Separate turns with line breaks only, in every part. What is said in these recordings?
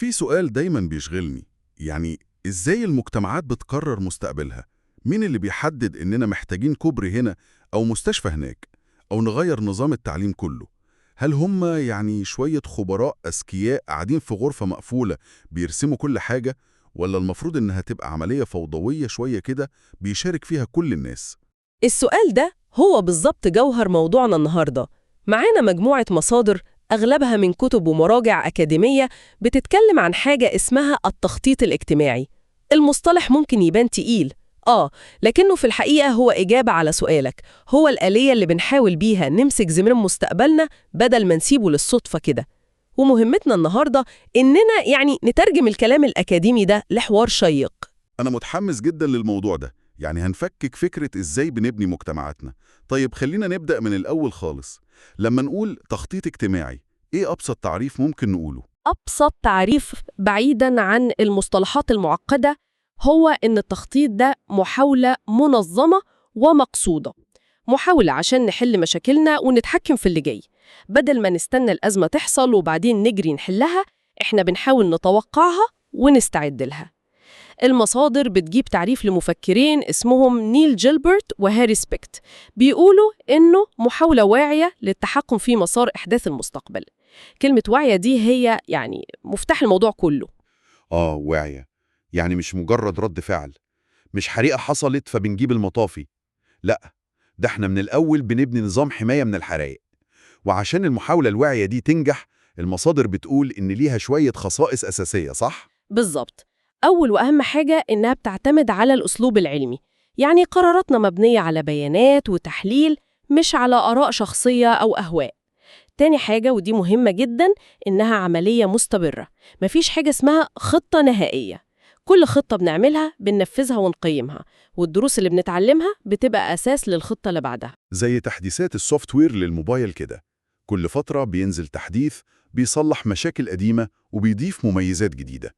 في سؤال دايما بيشغلني، يعني إزاي المجتمعات بتقرر مستقبلها؟ مين اللي بيحدد إننا محتاجين كوبري هنا أو مستشفى هناك أو نغير نظام التعليم كله؟ هل هم يعني شوية خبراء أذكياء قاعدين في غرفة مقفولة بيرسموا كل حاجة، ولا المفروض إنها تبقى عملية فوضوية شوية كده بيشارك فيها كل الناس؟
السؤال ده هو بالظبط جوهر موضوعنا النهاردة. معانا مجموعة مصادر أغلبها من كتب ومراجع أكاديمية بتتكلم عن حاجة اسمها التخطيط الاجتماعي. المصطلح ممكن يبان تقيل، لكنه في الحقيقة هو إجابة على سؤالك، هو الآلية اللي بنحاول بيها نمسك زمام مستقبلنا بدل ما نسيبه للصدفة كده. ومهمتنا النهاردة إننا نترجم الكلام الأكاديمي ده لحوار شيق.
أنا متحمس جدا للموضوع ده، يعني هنفكك فكرة إزاي بنبني مجتمعاتنا. طيب خلينا نبدأ من الأول خالص. لما نقول تخطيط اجتماعي، إيه أبسط تعريف ممكن نقوله؟
أبسط تعريف بعيداً عن المصطلحات المعقدة هو إن التخطيط ده محاولة منظمة ومقصودة، محاولة عشان نحل مشاكلنا ونتحكم في اللي جاي. بدل ما نستنى الأزمة تحصل وبعدين نجري نحلها، إحنا بنحاول نتوقعها ونستعد لها. المصادر بتجيب تعريف لمفكرين اسمهم نيل جيلبرت وهاري سبيكت، بيقولوا إنه محاولة واعية للتحكم في مسار إحداث المستقبل. كلمة واعية دي هي مفتاح الموضوع كله.
واعية، يعني مش مجرد رد فعل، مش حريقة حصلت فبنجيب المطافي. لأ، ده احنا من الأول بنبني نظام حماية من الحرائق. وعشان المحاولة الواعية دي تنجح، المصادر بتقول إن ليها شوية خصائص أساسية، صح؟
بالظبط. أول وأهم حاجة إنها بتعتمد على الأسلوب العلمي، يعني قراراتنا مبنية على بيانات وتحليل، مش على آراء شخصية أو أهواء. تاني حاجة ودي مهمة جداً، إنها عملية مستمرة، مفيش حاجة اسمها خطة نهائية. كل خطة بنعملها بننفذها ونقيمها، والدروس اللي بنتعلمها بتبقى أساس للخطة اللي بعدها.
زي تحديثات السوفت وير للموبايل كده، كل فترة بينزل تحديث بيصلح مشاكل قديمة وبيضيف مميزات جديدة.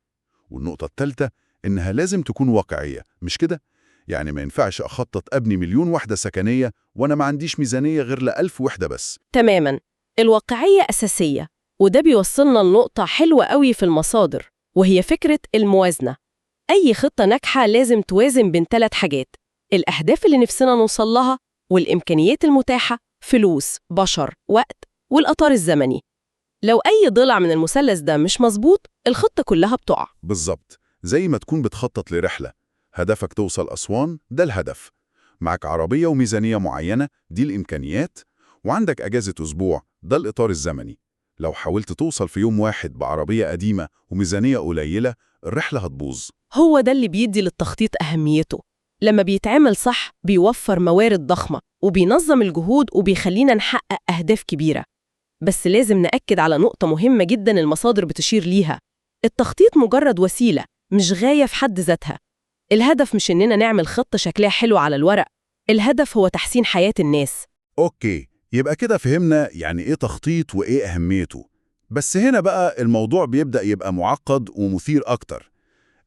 والنقطة الثالثة إنها لازم تكون واقعية، مش كده؟ يعني ما ينفعش أخطط أبني 1,000,000 وحدة سكنية وأنا ما عنديش ميزانية غير ل1000 وحدة بس.
تماماً، الواقعية أساسية، وده بيوصلنا لنقطة حلوة قوي في المصادر، وهي فكرة الموازنة. أي خطة ناجحة لازم توازن بين 3 حاجات: الأهداف اللي نفسنا نوصل لها، والإمكانيات المتاحة، فلوس، بشر، وقت، والأطار الزمني. لو أي ضلع من المثلث ده مش مظبوط، الخطة كلها بتقع.
بالظبط، زي ما تكون بتخطط لرحلة، هدفك توصل أسوان، ده الهدف. معك عربية وميزانية معينة، دي الإمكانيات. وعندك أجازة أسبوع، ده الإطار الزمني. لو حاولت توصل في يوم واحد بعربية قديمة وميزانية قليلة، الرحلة هتبوظ.
هو ده اللي بيدي للتخطيط أهميته. لما بيتعمل صح بيوفر موارد ضخمة وبينظم الجهود وبيخلينا نحقق أهداف كبيرة. بس لازم نأكد على نقطة مهمة جداً المصادر بتشير ليها: التخطيط مجرد وسيلة، مش غاية في حد ذاتها. الهدف مش إننا نعمل خطة شكلها حلو على الورق، الهدف هو تحسين حياة الناس.
أوكي، يبقى كده فهمنا يعني إيه تخطيط وإيه أهميته. بس هنا بقى الموضوع بيبدأ يبقى معقد ومثير أكتر.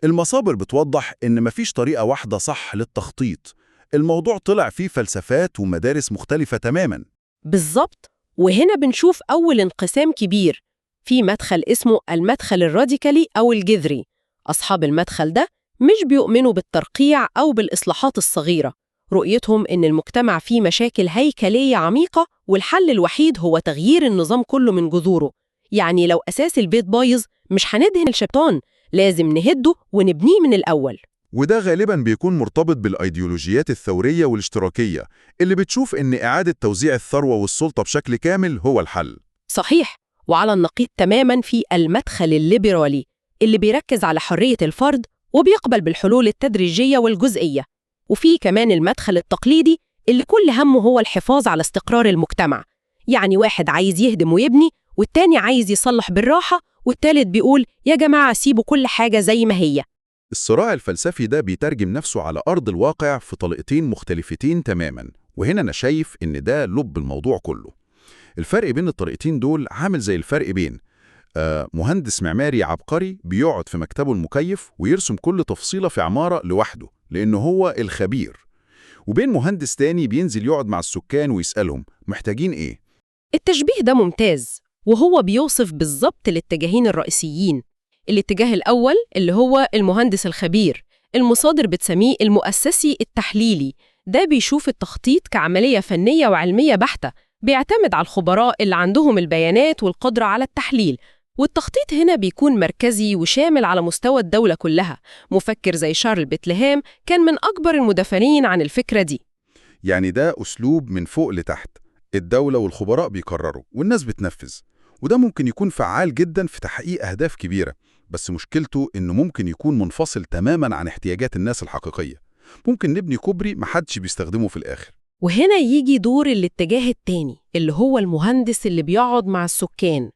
المصادر بتوضح إن مفيش طريقة واحدة صح للتخطيط. الموضوع طلع فيه فلسفات ومدارس مختلفة تماماً.
بالظبط، وهنا بنشوف أول انقسام كبير. في مدخل اسمه المدخل الراديكالي أو الجذري. أصحاب المدخل ده مش بيؤمنوا بالترقيع أو بالإصلاحات الصغيرة. رؤيتهم إن المجتمع فيه مشاكل هيكلية عميقة، والحل الوحيد هو تغيير النظام كله من جذوره. يعني لو أساس البيت بايظ مش هندهن الشبطان، لازم نهده ونبنيه من الأول.
وده غالباً بيكون مرتبط بالأيديولوجيات الثورية والاشتراكية اللي بتشوف إن إعادة توزيع الثروة والسلطة بشكل كامل هو الحل.
صحيح، وعلى النقيض تماماً في المدخل الليبرالي اللي بيركز على حرية الفرد وبيقبل بالحلول التدريجية والجزئية. وفي كمان المدخل التقليدي اللي كل همه هو الحفاظ على استقرار المجتمع. يعني واحد عايز يهدم ويبني، والتاني عايز يصلح بالراحة، والتالت بيقول يا جماعة سيبوا كل حاجة زي ما هي.
الصراع الفلسفي ده بيترجم نفسه على أرض الواقع في طريقتين مختلفتين تماماً، وهنا أنا شايف إن ده لب الموضوع كله. الفرق بين الطريقتين دول عامل زي الفرق بين مهندس معماري عبقري بيقعد في مكتبه المكيف ويرسم كل تفصيلة في عمارة لوحده لأنه هو الخبير، وبين مهندس تاني بينزل يقعد مع السكان ويسألهم محتاجين إيه؟
التشبيه ده ممتاز، وهو بيوصف بالظبط الاتجاهين الرئيسيين. الاتجاه الأول اللي هو المهندس الخبير، المصادر بتسميه المؤسسي التحليلي. ده بيشوف التخطيط كعملية فنية وعلمية بحتة، بيعتمد على الخبراء اللي عندهم البيانات والقدرة على التحليل. والتخطيط هنا بيكون مركزي وشامل على مستوى الدولة كلها. مفكر زي شارل بيتلهام كان من أكبر المدافعين عن الفكرة دي.
يعني ده أسلوب من فوق لتحت، الدولة والخبراء بيقرروا والناس بتنفذ، وده ممكن يكون فعال جدا في تحقيق أهداف كبيرة، بس مشكلته إنه ممكن يكون منفصل تماما عن احتياجات الناس الحقيقية. ممكن نبني كوبري محدش بيستخدمه في الآخر.
وهنا يجي دور الاتجاه التاني اللي هو المهندس اللي بيقعد مع السكان.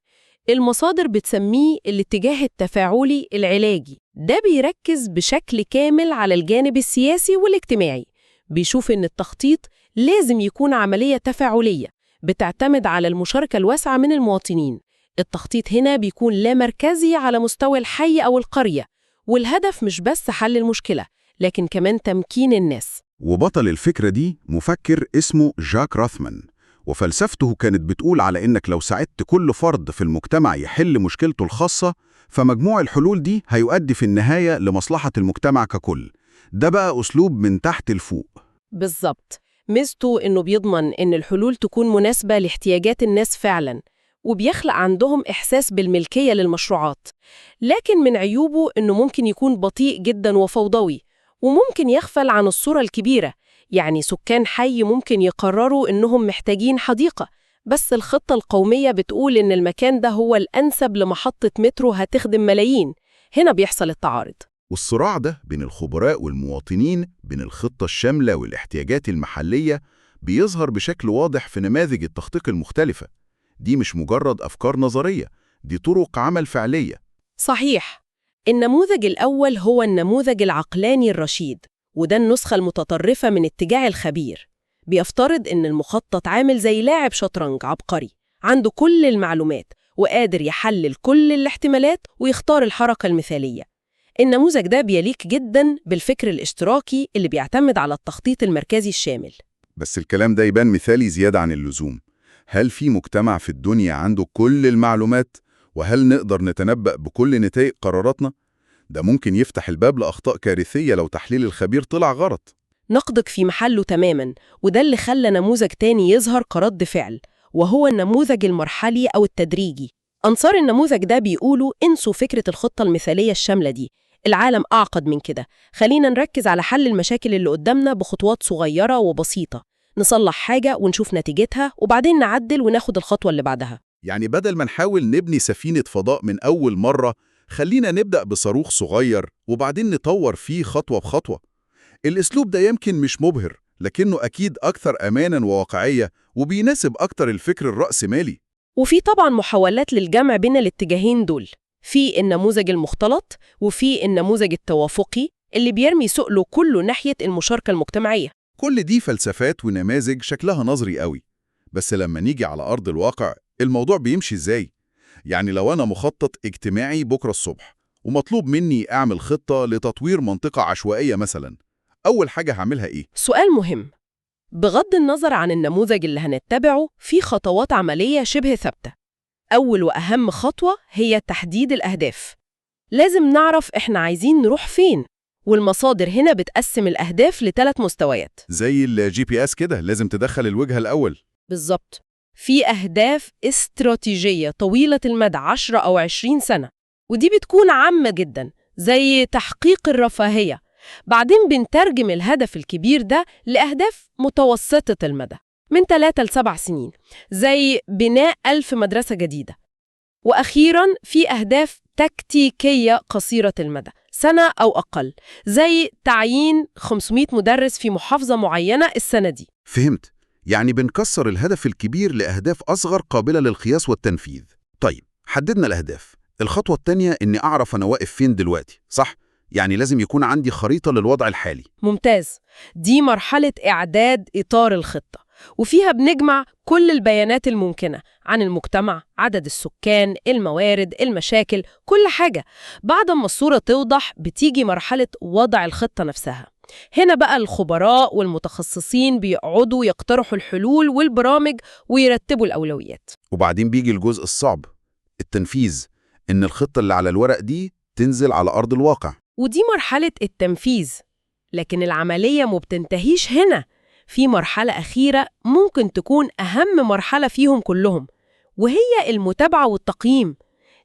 المصادر بتسميه الاتجاه التفاعلي العلاجي. ده بيركز بشكل كامل على الجانب السياسي والاجتماعي. بيشوف إن التخطيط لازم يكون عملية تفاعلية بتعتمد على المشاركة الواسعة من المواطنين. التخطيط هنا بيكون لا مركزي على مستوى الحي أو القرية، والهدف مش بس حل المشكلة لكن كمان تمكين الناس.
وبطل الفكرة دي مفكر اسمه جاك راثمان، وفلسفته كانت بتقول على إنك لو ساعدت كل فرد في المجتمع يحل مشكلته الخاصة، فمجموع الحلول دي هيؤدي في النهاية لمصلحة المجتمع ككل. ده بقى أسلوب من تحت لفوق.
بالظبط. ميزته إنه بيضمن إن الحلول تكون مناسبة لاحتياجات الناس فعلاً، وبيخلق عندهم إحساس بالملكية للمشروعات. لكن من عيوبه إنه ممكن يكون بطيء جداً وفوضوي، وممكن يغفل عن الصورة الكبيرة. يعني سكان حي ممكن يقرروا إنهم محتاجين حديقة، بس الخطة القومية بتقول إن المكان ده هو الأنسب لمحطة مترو هتخدم ملايين. هنا بيحصل التعارض.
والصراع ده بين الخبراء والمواطنين، بين الخطة الشاملة والاحتياجات المحلية، بيظهر بشكل واضح في نماذج التخطيط المختلفة. دي مش مجرد أفكار نظرية، دي طرق عمل فعلية.
صحيح. النموذج الأول هو النموذج العقلاني الرشيد، وده النسخة المتطرفة من اتجاه الخبير. بيفترض إن المخطط عامل زي لاعب شطرنج عبقري، عنده كل المعلومات وقادر يحلل كل الاحتمالات ويختار الحركة المثالية. النموذج ده بيليق جداً بالفكر الاشتراكي اللي بيعتمد على التخطيط المركزي الشامل.
بس الكلام ده يبان مثالي زيادة عن اللزوم. هل في مجتمع في الدنيا عنده كل المعلومات؟ وهل نقدر نتنبأ بكل نتائج قراراتنا؟ ده ممكن يفتح الباب لأخطاء كارثية لو تحليل الخبير طلع غلط.
نقدك في محله تماماً، وده اللي خلى نموذج تاني يظهر كرد فعل، وهو النموذج المرحلي أو التدريجي. أنصار النموذج ده بيقولوا انسوا فكرة الخطة المثالية الشاملة دي، العالم أعقد من كده. خلينا نركز على حل المشاكل اللي قدامنا بخطوات صغيرة وبسيطة، نصلح حاجة ونشوف نتيجتها وبعدين نعدل وناخد الخطوة اللي بعدها.
يعني بدل ما نحاول نبني سفينة فضاء من أول مرة، خلينا نبدأ بصاروخ صغير وبعدين نطور فيه خطوة بخطوة. الأسلوب ده يمكن مش مبهر، لكنه أكيد أكثر أماناً وواقعية، وبيناسب أكتر الفكر الرأسمالي.
وفي طبعاً محاولات للجمع بين الاتجاهين دول، في النموذج المختلط وفي النموذج التوافقي اللي بيرمي سؤله كله ناحية المشاركة المجتمعية.
كل دي فلسفات ونماذج شكلها نظري قوي، بس لما نيجي على أرض الواقع الموضوع بيمشي إزاي؟ يعني لو أنا مخطط اجتماعي بكرة الصبح ومطلوب مني أعمل خطة لتطوير منطقة عشوائية مثلا، أول حاجة هعملها إيه؟
سؤال مهم. بغض النظر عن النموذج اللي هنتبعه، في خطوات عملية شبه ثابتة. أول وأهم خطوة هي تحديد الأهداف. لازم نعرف إحنا عايزين نروح فين، والمصادر هنا بتقسم الأهداف ل3 مستويات.
زي الGPS كده، لازم تدخل الوجهة الأول.
بالظبط. في أهداف استراتيجية طويلة المدى 10 أو 20 سنة، ودي بتكون عامة جدا زي تحقيق الرفاهية. بعدين بنترجم الهدف الكبير ده لأهداف متوسطة المدى من 3 ل7 سنين، زي بناء 1000 مدرسة جديدة. وأخيراً في أهداف تكتيكية قصيرة المدى، سنة أو أقل، زي تعيين 500 مدرس في محافظة معينة السنة دي.
فهمت. يعني بنكسر الهدف الكبير لأهداف أصغر قابلة للقياس والتنفيذ. طيب، حددنا الأهداف. الخطوة التانية إني أعرف أنا واقف فين دلوقتي، صح؟ يعني لازم يكون عندي خريطة للوضع الحالي.
ممتاز. دي مرحلة إعداد إطار الخطة، وفيها بنجمع كل البيانات الممكنة عن المجتمع، عدد السكان، الموارد، المشاكل، كل حاجة. بعد ما الصورة توضح بتيجي مرحلة وضع الخطة نفسها. هنا بقى الخبراء والمتخصصين بيقعدوا يقترحوا الحلول والبرامج ويرتبوا الأولويات.
وبعدين بيجي الجزء الصعب، التنفيذ. إن الخطة اللي على الورق دي تنزل على أرض الواقع.
ودي مرحلة التنفيذ. لكن العملية ما بتنتهيش هنا، في مرحلة أخيرة ممكن تكون أهم مرحلة فيهم كلهم، وهي المتابعة والتقييم.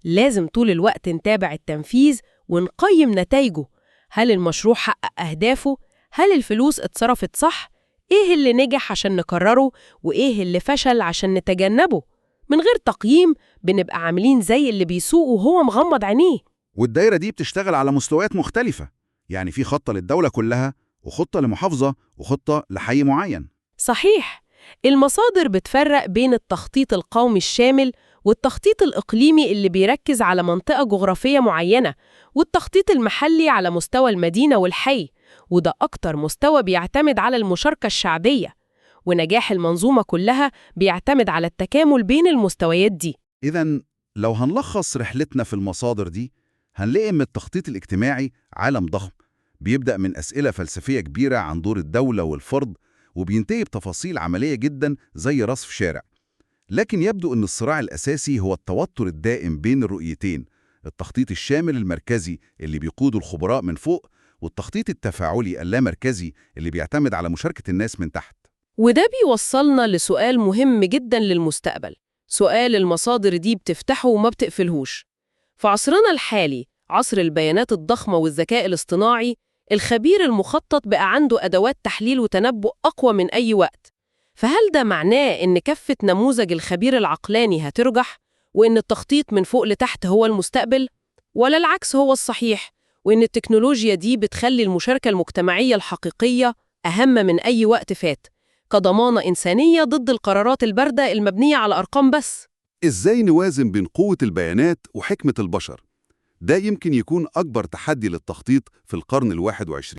لازم طول الوقت نتابع التنفيذ ونقيم نتائجه. هل المشروع حقق أهدافه؟ هل الفلوس اتصرفت صح؟ إيه اللي نجح عشان نكرره؟ وإيه اللي فشل عشان نتجنبه؟ من غير تقييم بنبقى عاملين زي اللي بيسوق وهو مغمض عينيه.
والدايرة دي بتشتغل على مستويات مختلفة، يعني في خطة للدولة كلها، وخطة لمحافظة، وخطة لحي معين.
صحيح، المصادر بتفرق بين التخطيط القومي الشامل والتخطيط الإقليمي اللي بيركز على منطقة جغرافية معينة، والتخطيط المحلي على مستوى المدينة والحي، وده أكتر مستوى بيعتمد على المشاركة الشعبية. ونجاح المنظومة كلها بيعتمد على التكامل بين المستويات دي.
إذن لو هنلخص رحلتنا في المصادر دي، هنلاقي إن التخطيط الاجتماعي عالم ضخم، بيبدأ من أسئلة فلسفية كبيرة عن دور الدولة والفرد، وبينتهي بتفاصيل عملية جدا زي رصف شارع. لكن يبدو أن الصراع الأساسي هو التوتر الدائم بين الرؤيتين: التخطيط الشامل المركزي اللي بيقوده الخبراء من فوق، والتخطيط التفاعلي اللامركزي اللي بيعتمد على مشاركة الناس من تحت.
وده بيوصلنا لسؤال مهم جدا للمستقبل، سؤال المصادر دي بتفتحه وما بتقفلهوش. في عصرنا الحالي، عصر البيانات الضخمة والذكاء الاصطناعي، الخبير المخطط بقى عنده أدوات تحليل وتنبؤ أقوى من أي وقت. فهل ده معناه إن كفة نموذج الخبير العقلاني هترجح، وإن التخطيط من فوق لتحت هو المستقبل؟ ولا العكس هو الصحيح، وإن التكنولوجيا دي بتخلي المشاركة المجتمعية الحقيقية أهم من أي وقت فات، كضمانة إنسانية ضد القرارات الباردة المبنية على أرقام بس؟
إزاي نوازن بين قوة البيانات وحكمة البشر؟ ده يمكن يكون أكبر تحدي للتخطيط في القرن ال21.